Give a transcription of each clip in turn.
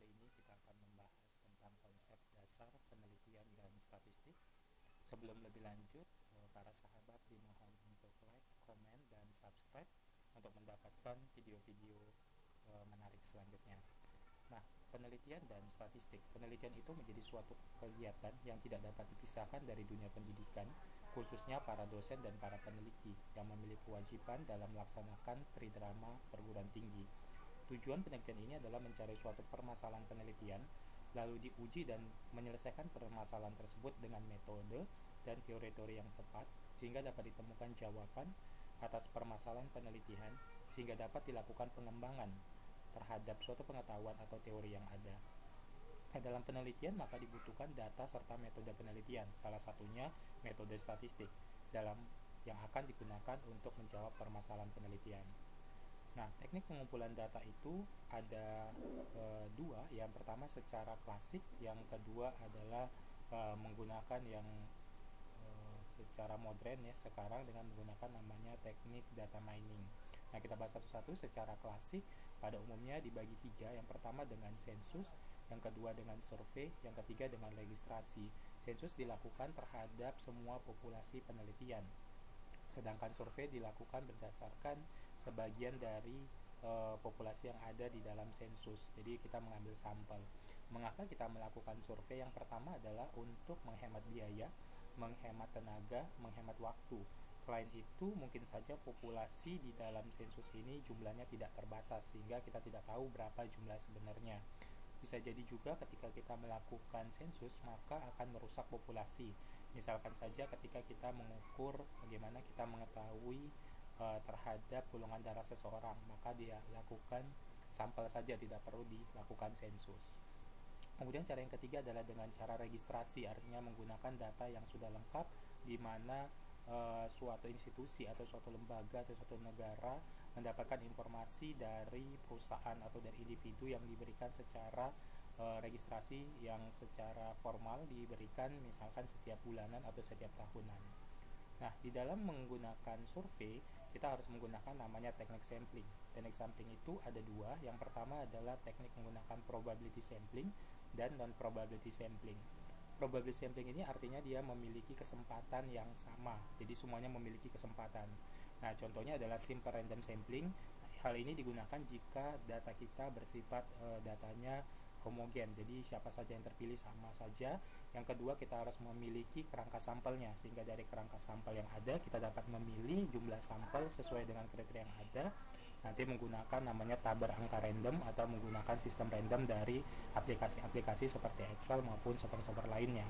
kali ini kita akan membahas tentang konsep dasar penelitian dan statistik. Sebelum lebih lanjut, para sahabat dimohon untuk like, komen, dan subscribe untuk mendapatkan video-video menarik selanjutnya. Nah, penelitian dan statistik. Penelitian itu menjadi suatu kegiatan yang tidak dapat dipisahkan dari dunia pendidikan, khususnya para dosen dan para peneliti yang memiliki kewajiban dalam melaksanakan tridrama perguruan tinggi. Tujuan penelitian ini adalah mencari suatu permasalahan penelitian, lalu diuji dan menyelesaikan permasalahan tersebut dengan metode dan teori-teori yang tepat, sehingga dapat ditemukan jawaban atas permasalahan penelitian, sehingga dapat dilakukan pengembangan terhadap suatu pengetahuan atau teori yang ada. Dalam penelitian maka dibutuhkan data serta metode penelitian, salah satunya metode statistik dalam yang akan digunakan untuk menjawab permasalahan penelitian. Nah, teknik pengumpulan data itu ada dua. Yang pertama secara klasik, yang kedua adalah menggunakan yang secara modern ya sekarang dengan menggunakan namanya teknik data mining. Nah, kita bahas satu-satu. Secara klasik pada umumnya dibagi tiga. Yang pertama dengan sensus, yang kedua dengan survei, yang ketiga dengan registrasi. Sensus dilakukan terhadap semua populasi penelitian, sedangkan survei dilakukan berdasarkan sebagian dari populasi yang ada di dalam sensus. Jadi kita mengambil sampel. Mengapa kita melakukan survei? Yang pertama adalah untuk menghemat biaya, menghemat tenaga, menghemat waktu. Selain itu, mungkin saja populasi di dalam sensus ini jumlahnya tidak terbatas, sehingga kita tidak tahu berapa jumlah sebenarnya. Bisa jadi juga ketika kita melakukan sensus, maka akan merusak populasi. Misalkan saja ketika kita mengukur bagaimana kita mengetahui terhadap golongan darah seseorang, maka dia lakukan sampel saja, tidak perlu dilakukan sensus. Kemudian cara yang ketiga adalah dengan cara registrasi, artinya menggunakan data yang sudah lengkap, di mana suatu institusi atau suatu lembaga atau suatu negara mendapatkan informasi dari perusahaan atau dari individu yang diberikan secara registrasi yang secara formal diberikan misalkan setiap bulanan atau setiap tahunan. Nah, di dalam menggunakan survei, kita harus menggunakan namanya teknik sampling. Teknik sampling itu ada dua. Yang pertama adalah teknik menggunakan probability sampling dan non-probability sampling. Probability sampling ini artinya dia memiliki kesempatan yang sama. Jadi semuanya memiliki kesempatan. Nah, contohnya adalah simple random sampling. Hal ini digunakan jika data kita bersifat datanya homogen, jadi siapa saja yang terpilih sama saja. Yang kedua, kita harus memiliki kerangka sampelnya, sehingga dari kerangka sampel yang ada kita dapat memilih jumlah sampel sesuai dengan kriteria yang ada, nanti menggunakan namanya tabel angka random atau menggunakan sistem random dari aplikasi-aplikasi seperti Excel maupun software-software lainnya.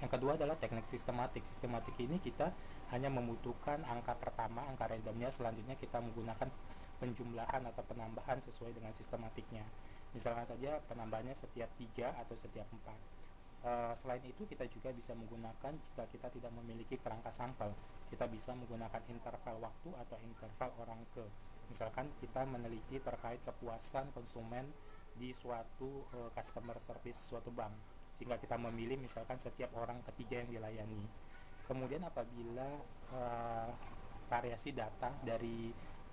Yang kedua adalah teknik sistematik. Sistematik ini kita hanya membutuhkan angka pertama, angka randomnya, selanjutnya kita menggunakan penjumlahan atau penambahan sesuai dengan sistematiknya. Misalkan saja penambahannya setiap 3 atau setiap 4. Selain itu kita juga bisa menggunakan jika kita tidak memiliki kerangka sampel, kita bisa menggunakan interval waktu atau interval orang ke. Misalkan kita meneliti terkait kepuasan konsumen di suatu customer service suatu bank, sehingga kita memilih misalkan setiap orang ketiga yang dilayani. Kemudian apabila variasi data dari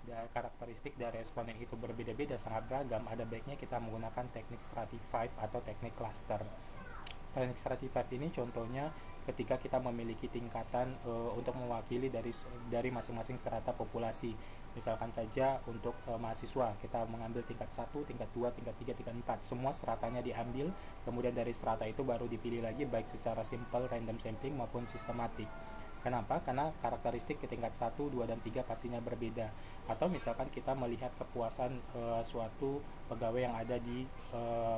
karakteristik dari responden itu berbeda-beda, sangat beragam, ada baiknya kita menggunakan teknik stratified atau teknik cluster. Teknik stratified ini contohnya ketika kita memiliki tingkatan untuk mewakili dari masing-masing strata populasi. Misalkan saja untuk mahasiswa, kita mengambil tingkat 1, tingkat 2, tingkat 3, tingkat 4. Semua stratanya diambil, kemudian dari strata itu baru dipilih lagi baik secara simple random sampling maupun sistematik. Kenapa? Karena karakteristik ke tingkat 1, 2, dan 3 pastinya berbeda. Atau misalkan kita melihat kepuasan suatu pegawai yang ada di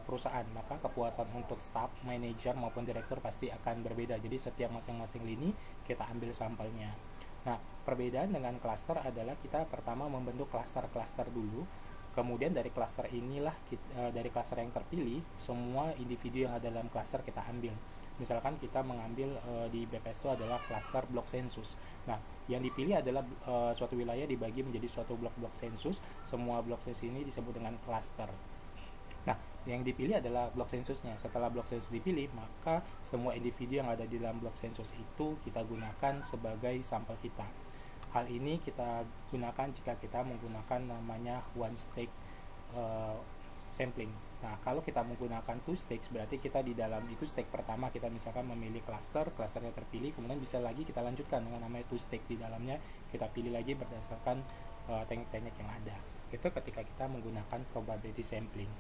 perusahaan, maka kepuasan untuk staff, manajer, maupun direktur pasti akan berbeda. Jadi setiap masing-masing lini kita ambil sampelnya. Nah, perbedaan dengan klaster adalah kita pertama membentuk klaster-klaster dulu. Kemudian dari klaster inilah dari klaster yang terpilih, semua individu yang ada dalam klaster kita ambil. Misalkan kita mengambil di BPS itu adalah klaster blok sensus. Nah, yang dipilih adalah suatu wilayah dibagi menjadi suatu blok-blok sensus. Semua blok sensus ini disebut dengan klaster. Nah, yang dipilih adalah blok sensusnya. Setelah blok sensus dipilih, maka semua individu yang ada di dalam blok sensus itu kita gunakan sebagai sampel kita. Hal ini kita gunakan jika kita menggunakan namanya one stake sampling. Nah, kalau kita menggunakan two stakes, berarti kita di dalam itu stake pertama kita misalkan memilih klasternya terpilih, kemudian bisa lagi kita lanjutkan dengan namanya two stake, di dalamnya kita pilih lagi berdasarkan teknik-teknik yang ada. Itu ketika kita menggunakan probability sampling.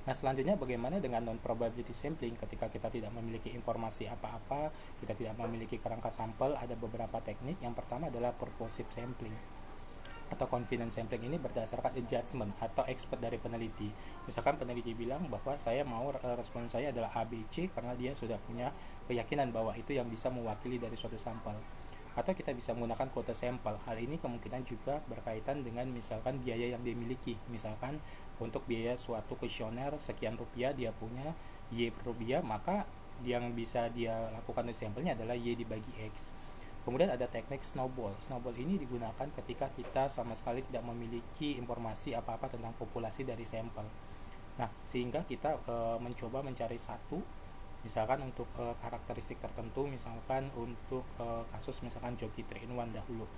Nah, selanjutnya bagaimana dengan non-probability sampling? Ketika kita tidak memiliki informasi apa-apa, kita tidak memiliki kerangka sampel, ada beberapa teknik. Yang pertama adalah purposive sampling atau confidence sampling. Ini berdasarkan judgment atau expert dari peneliti. Misalkan peneliti bilang bahwa saya mau respon saya adalah ABC karena dia sudah punya keyakinan bahwa itu yang bisa mewakili dari suatu sampel. Atau kita bisa menggunakan quota sampel. Hal ini kemungkinan juga berkaitan dengan misalkan biaya yang dimiliki. Misalkan untuk biaya suatu kuesioner sekian rupiah, dia punya Y rupiah, maka yang bisa dia lakukan untuk sampelnya adalah Y dibagi X. Kemudian ada teknik snowball. Snowball ini digunakan ketika kita sama sekali tidak memiliki informasi apa-apa tentang populasi dari sampel. Nah, sehingga kita mencoba mencari satu, misalkan untuk karakteristik tertentu, misalkan untuk kasus misalkan joki 3-in-1 dahulu.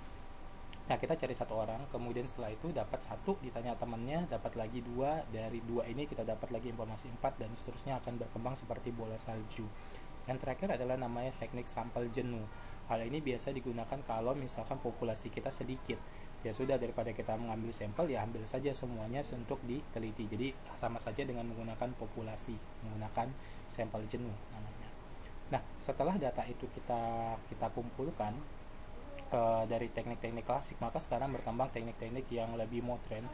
Nah, kita cari satu orang, kemudian setelah itu dapat satu, ditanya temannya, dapat lagi dua, dari dua ini kita dapat lagi informasi 4, dan seterusnya akan berkembang seperti bola salju. Yang terakhir adalah namanya teknik sampel jenuh. Hal ini biasa digunakan kalau misalkan populasi kita sedikit. Ya sudah, daripada kita mengambil sampel, ya ambil saja semuanya untuk diteliti. Jadi sama saja dengan menggunakan populasi, menggunakan sampel jenuh namanya. Nah, setelah data itu kita kumpulkan dari teknik-teknik klasik, maka sekarang berkembang teknik-teknik yang lebih modern,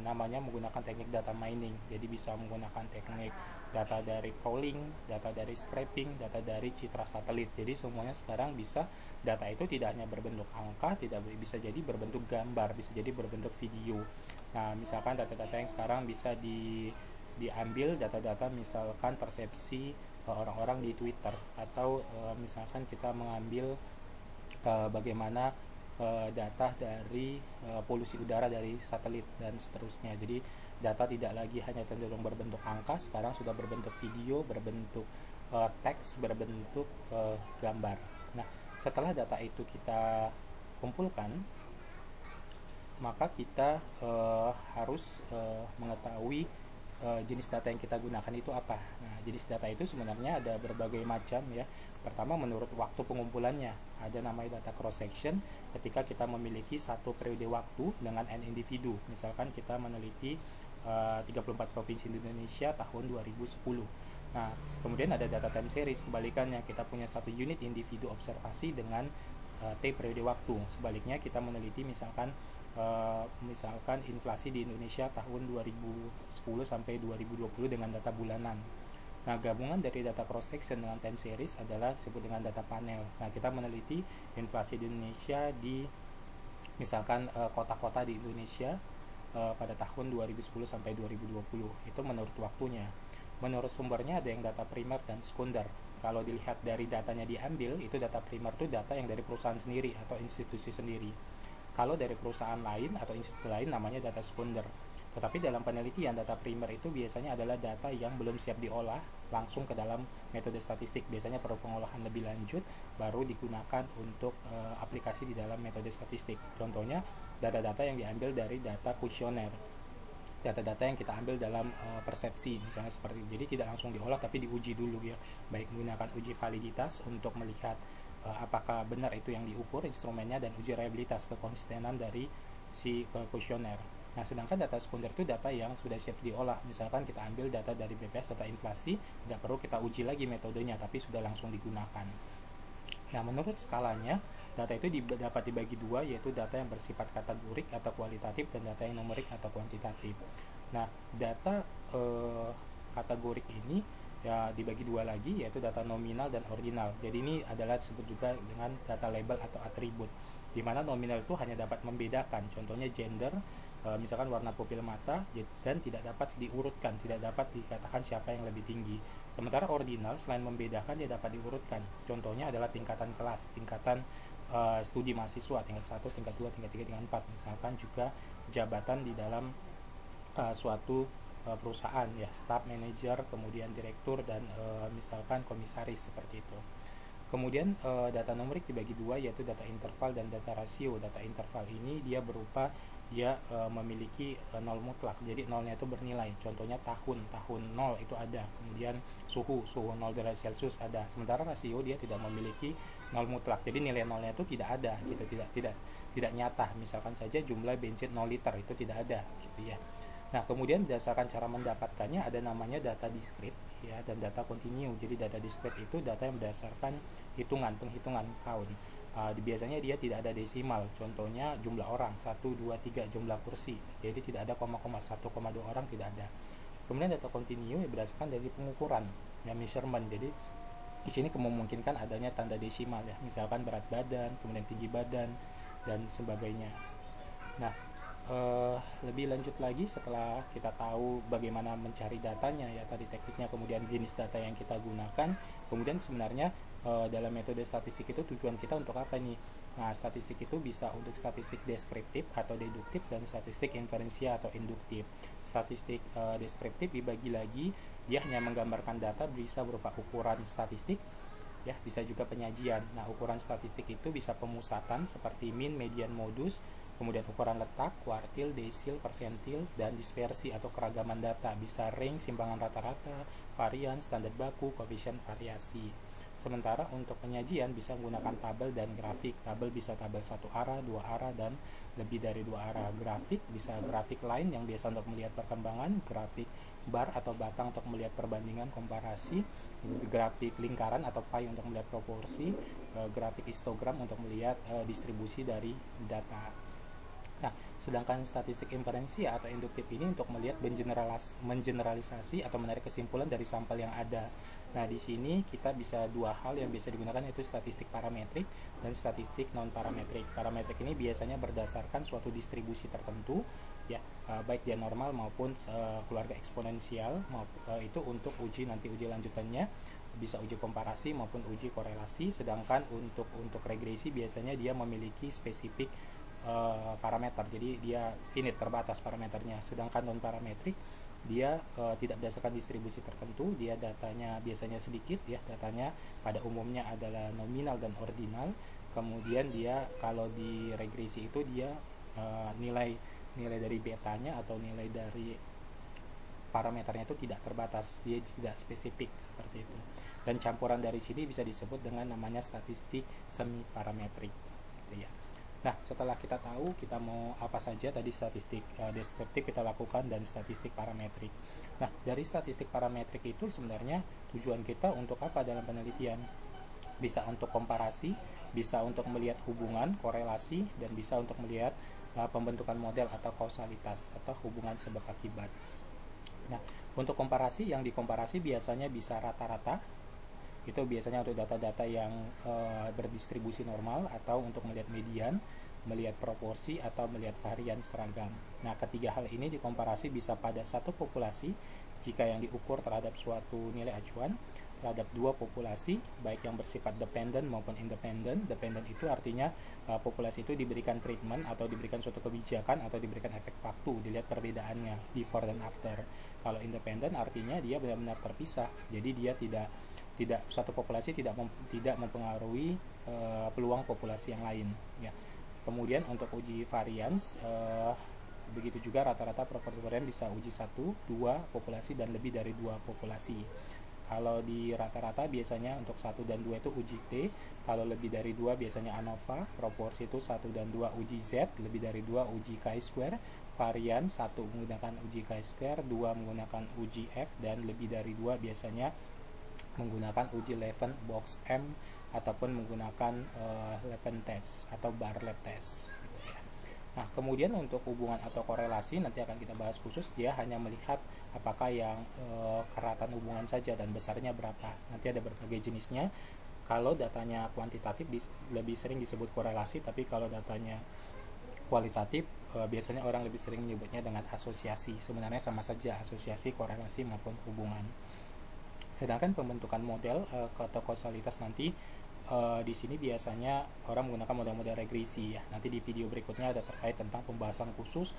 namanya menggunakan teknik data mining. Jadi bisa menggunakan teknik data dari crawling, data dari scraping, data dari citra satelit. Jadi semuanya sekarang bisa, data itu tidak hanya berbentuk angka, tidak bisa jadi berbentuk gambar, bisa jadi berbentuk video. Nah, misalkan data-data yang sekarang bisa diambil data-data misalkan persepsi orang-orang di Twitter, atau misalkan kita mengambil bagaimana data dari polusi udara dari satelit dan seterusnya. Jadi data tidak lagi hanya cenderung berbentuk angka, sekarang sudah berbentuk video, berbentuk teks, berbentuk gambar. Nah, setelah data itu kita kumpulkan, maka kita harus mengetahui jenis data yang kita gunakan itu apa. Nah, jenis data itu sebenarnya ada berbagai macam ya. Pertama, menurut waktu pengumpulannya, ada namanya data cross section. Ketika kita memiliki satu periode waktu dengan n individu, misalkan kita meneliti 34 provinsi di Indonesia tahun 2010. Nah, kemudian ada data time series, kebalikannya, kita punya satu unit individu observasi dengan T periode waktu. Sebaliknya, kita meneliti misalkan inflasi di Indonesia tahun 2010 sampai 2020 dengan data bulanan. Nah, gabungan dari data cross section dengan time series adalah disebut dengan data panel. Nah, kita meneliti inflasi di Indonesia di misalkan kota-kota di Indonesia pada tahun 2010 sampai 2020. Itu menurut waktunya. Menurut sumbernya ada yang data primer dan sekunder. Kalau dilihat dari datanya diambil, itu data primer itu data yang dari perusahaan sendiri atau institusi sendiri. Kalau dari perusahaan lain atau institusi lain namanya data sekunder. Tetapi dalam penelitian, data primer itu biasanya adalah data yang belum siap diolah langsung ke dalam metode statistik. Biasanya perlu pengolahan lebih lanjut baru digunakan untuk aplikasi di dalam metode statistik. Contohnya data-data yang diambil dari data kuesioner, data-data yang kita ambil dalam persepsi misalnya seperti itu. Jadi tidak langsung diolah tapi diuji dulu ya, baik menggunakan uji validitas untuk melihat apakah benar itu yang diukur instrumennya, dan uji reliabilitas kekonsistenan dari si kuesioner. Nah, sedangkan data sekunder itu data yang sudah siap diolah. Misalkan kita ambil data dari BPS, data inflasi, tidak perlu kita uji lagi metodenya, tapi sudah langsung digunakan. Nah, menurut skalanya, data itu dapat dibagi dua, yaitu data yang bersifat kategorik atau kualitatif, dan data yang numerik atau kuantitatif. Nah, data kategorik ini ya dibagi dua lagi, yaitu data nominal dan ordinal. Jadi ini adalah disebut juga dengan data label atau atribut, di mana nominal itu hanya dapat membedakan, contohnya gender, misalkan warna pupil mata, dan tidak dapat diurutkan, tidak dapat dikatakan siapa yang lebih tinggi. Sementara ordinal selain membedakan, dia dapat diurutkan, contohnya adalah tingkatan kelas, tingkatan studi mahasiswa, tingkat 1, tingkat 2, tingkat 3, tingkat 4, misalkan juga jabatan di dalam suatu perusahaan ya, staff manager, kemudian direktur, dan misalkan komisaris seperti itu. Kemudian data numerik dibagi dua, yaitu data interval dan data rasio. Data interval ini dia berupa dia memiliki nol mutlak. Jadi nolnya itu bernilai. Contohnya tahun 0 itu ada. Kemudian suhu 0 derajat Celcius ada. Sementara rasio dia tidak memiliki nol mutlak. Jadi nilai nolnya itu tidak ada gitu, tidak nyata. Misalkan saja jumlah bensin 0 liter itu tidak ada gitu ya. Nah, kemudian berdasarkan cara mendapatkannya ada namanya data discrete ya dan data continue. Jadi data discrete itu data yang berdasarkan penghitungan count. Biasanya dia tidak ada desimal. Contohnya jumlah orang 1, 2, 3, jumlah kursi. Jadi tidak ada 1,2 orang, tidak ada. Kemudian data continue ya berdasarkan dari pengukuran ya, measurement. Jadi di sini memungkinkan adanya tanda desimal ya, misalkan berat badan, kemudian tinggi badan dan sebagainya. Nah, lebih lanjut lagi setelah kita tahu bagaimana mencari datanya ya, tadi tekniknya, kemudian jenis data yang kita gunakan, kemudian sebenarnya dalam metode statistik itu tujuan kita untuk apa nih? Nah, statistik itu bisa untuk statistik deskriptif atau deduktif dan statistik inferensial atau induktif. Statistik deskriptif dibagi lagi, dia hanya menggambarkan data, bisa berupa ukuran statistik ya, bisa juga penyajian. Nah, ukuran statistik itu bisa pemusatan seperti mean, median, modus, kemudian ukuran letak, kuartil, desil, persentil, dan dispersi atau keragaman data, bisa range, simpangan rata-rata, varian, standar baku, koefisien variasi. Sementara untuk penyajian bisa menggunakan tabel dan grafik. Tabel bisa tabel satu arah, dua arah, dan lebih dari dua arah. Grafik bisa grafik line yang biasa untuk melihat perkembangan, grafik bar atau batang untuk melihat perbandingan komparasi, grafik lingkaran atau pie untuk melihat proporsi, grafik histogram untuk melihat distribusi dari data. Nah, sedangkan statistik inferensi atau induktif ini untuk melihat mengeneralisasi atau menarik kesimpulan dari sampel yang ada. Nah, di sini kita bisa dua hal yang bisa digunakan, yaitu statistik parametrik dan statistik non parametrik. Parametrik ini biasanya berdasarkan suatu distribusi tertentu ya, baik dia normal maupun keluarga eksponensial, itu untuk uji lanjutannya bisa uji komparasi maupun uji korelasi. Sedangkan untuk regresi biasanya dia memiliki spesifik parameter, jadi dia finite, terbatas parameternya. Sedangkan non parametrik dia tidak berdasarkan distribusi tertentu, dia datanya biasanya sedikit ya, datanya pada umumnya adalah nominal dan ordinal. Kemudian dia kalau di regresi itu dia nilai dari betanya atau nilai dari parameternya itu tidak terbatas, dia tidak spesifik seperti itu. Dan campuran dari sini bisa disebut dengan namanya statistik semi parametrik gitu ya. Nah, setelah kita tahu kita mau apa saja, tadi statistik deskriptif kita lakukan dan statistik parametrik. Nah, dari statistik parametrik itu sebenarnya tujuan kita untuk apa dalam penelitian? Bisa untuk komparasi, bisa untuk melihat hubungan, korelasi, dan bisa untuk melihat pembentukan model atau kausalitas atau hubungan sebab akibat. Nah, untuk komparasi, yang dikomparasi biasanya bisa rata-rata. Itu biasanya untuk data-data yang berdistribusi normal, atau untuk melihat median, melihat proporsi, atau melihat varian seragam. Nah, ketiga hal ini dikomparasi bisa pada satu populasi jika yang diukur terhadap suatu nilai acuan, terhadap dua populasi baik yang bersifat dependent maupun independent. Dependent itu artinya populasi itu diberikan treatment atau diberikan suatu kebijakan atau diberikan efek waktu, dilihat perbedaannya before dan after. Kalau independent artinya dia benar-benar terpisah, jadi dia tidak satu populasi tidak mempengaruhi peluang populasi yang lain ya. Kemudian untuk uji varians begitu juga, rata-rata proporsi varian bisa uji 1, 2 populasi dan lebih dari 2 populasi. Kalau di rata-rata biasanya untuk 1 dan 2 itu uji T, kalau lebih dari 2 biasanya ANOVA, proporsi itu 1 dan 2 uji Z, lebih dari 2 uji chi-square, varian 1 menggunakan uji chi-square, 2 menggunakan uji F, dan lebih dari 2 biasanya menggunakan uji Leven box M ataupun menggunakan Leven test atau Bartlett test gitu ya. Nah, kemudian untuk hubungan atau korelasi nanti akan kita bahas khusus, dia hanya melihat apakah yang keratan hubungan saja dan besarnya berapa. Nanti ada berbagai jenisnya. Kalau datanya kuantitatif lebih sering disebut korelasi, tapi kalau datanya kualitatif biasanya orang lebih sering menyebutnya dengan asosiasi. Sebenarnya sama saja, asosiasi, korelasi maupun hubungan. Sedangkan pembentukan model atau kausalitas nanti di sini biasanya orang menggunakan model-model regresi ya. Nanti di video berikutnya ada terkait tentang pembahasan khusus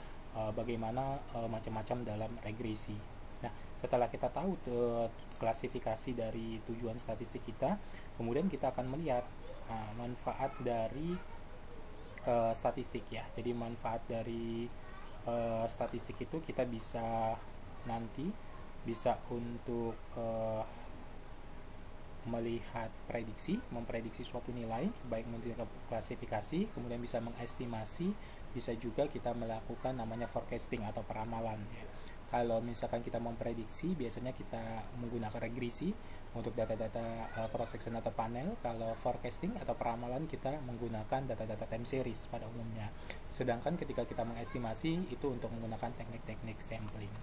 bagaimana macam-macam dalam regresi. Nah, setelah kita tahu klasifikasi dari tujuan statistik kita, kemudian kita akan melihat manfaat dari statistik ya. Jadi manfaat dari statistik itu kita bisa nanti bisa untuk melihat memprediksi suatu nilai, baik menggunakan klasifikasi, kemudian bisa mengestimasi, bisa juga kita melakukan namanya forecasting atau peramalan ya. Kalau misalkan kita memprediksi, biasanya kita menggunakan regresi untuk data-data cross section atau panel. Kalau forecasting atau peramalan, kita menggunakan data-data time series pada umumnya. Sedangkan ketika kita mengestimasi, itu untuk menggunakan teknik-teknik sampling.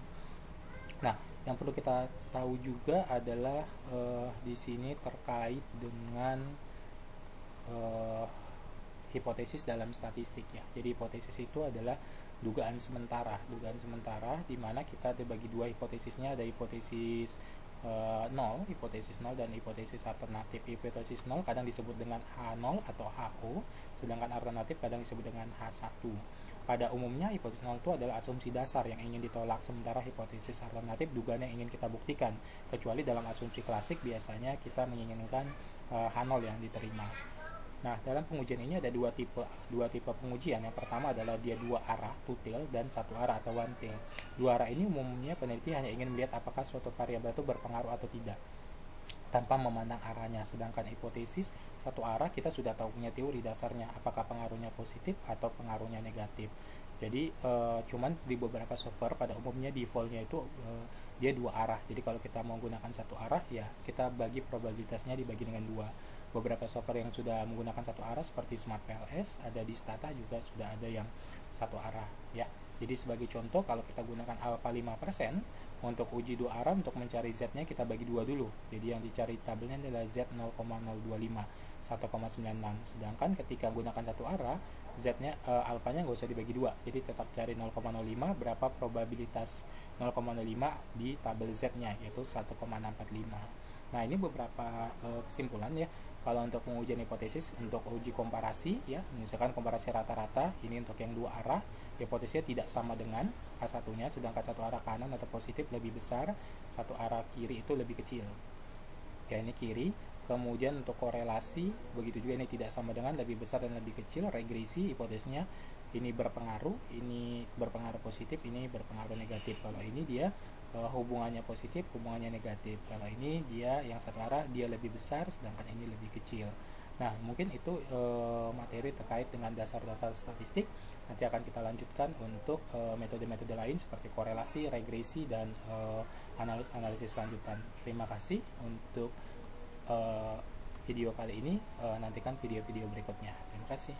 Nah, yang perlu kita tahu juga adalah di sini terkait dengan hipotesis dalam statistik ya. Jadi hipotesis itu adalah dugaan sementara di mana kita dibagi dua hipotesisnya, ada hipotesis 0, hipotesis 0 dan hipotesis alternatif. Hipotesis 0 kadang disebut dengan H0 atau HO, sedangkan alternatif kadang disebut dengan H1. Pada umumnya hipotesis 0 itu adalah asumsi dasar yang ingin ditolak, sementara hipotesis alternatif dugaan yang ingin kita buktikan. Kecuali dalam asumsi klasik biasanya kita menginginkan H0 yang diterima. Nah, dalam pengujian ini ada dua tipe pengujian. Yang pertama adalah dia dua arah, two tail, dan satu arah atau one tail. Dua arah ini umumnya peneliti hanya ingin melihat apakah suatu variabel itu berpengaruh atau tidak, tanpa memandang arahnya. Sedangkan hipotesis satu arah kita sudah tahu punya teori dasarnya, apakah pengaruhnya positif atau pengaruhnya negatif. Jadi cuman di beberapa software pada umumnya defaultnya itu dia dua arah. Jadi kalau kita mau menggunakan satu arah, ya kita bagi probabilitasnya dibagi dengan dua. Beberapa software yang sudah menggunakan satu arah seperti Smart PLS, ada di Stata juga sudah ada yang satu arah ya. Jadi sebagai contoh, kalau kita gunakan alpha 5%, untuk uji dua arah, untuk mencari Z-nya kita bagi dua dulu. Jadi yang dicari tabelnya adalah Z 0,025, 1,96. Sedangkan ketika gunakan satu arah, Z-nya alfanya nggak usah dibagi dua. Jadi tetap cari 0,05, berapa probabilitas 0,05 di tabel Z-nya, yaitu 1,645. Nah, ini beberapa kesimpulan ya. Kalau untuk pengujian hipotesis, untuk uji komparasi ya, misalkan komparasi rata-rata, ini untuk yang dua arah, hipotesisnya tidak sama dengan H1-nya, sedangkan satu arah kanan atau positif lebih besar, satu arah kiri itu lebih kecil. Ya, ini kiri. Kemudian untuk korelasi, begitu juga ini tidak sama dengan, lebih besar dan lebih kecil. Regresi, hipotesisnya ini berpengaruh positif, ini berpengaruh negatif. Kalau ini dia hubungannya positif, hubungannya negatif. Kalau ini dia yang satu arah, dia lebih besar, sedangkan ini lebih kecil. Nah, mungkin itu materi terkait dengan dasar-dasar statistik. Nanti akan kita lanjutkan untuk metode-metode lain seperti korelasi, regresi, dan analisis lanjutan. Terima kasih untuk video kali ini. Nantikan video-video berikutnya. Terima kasih.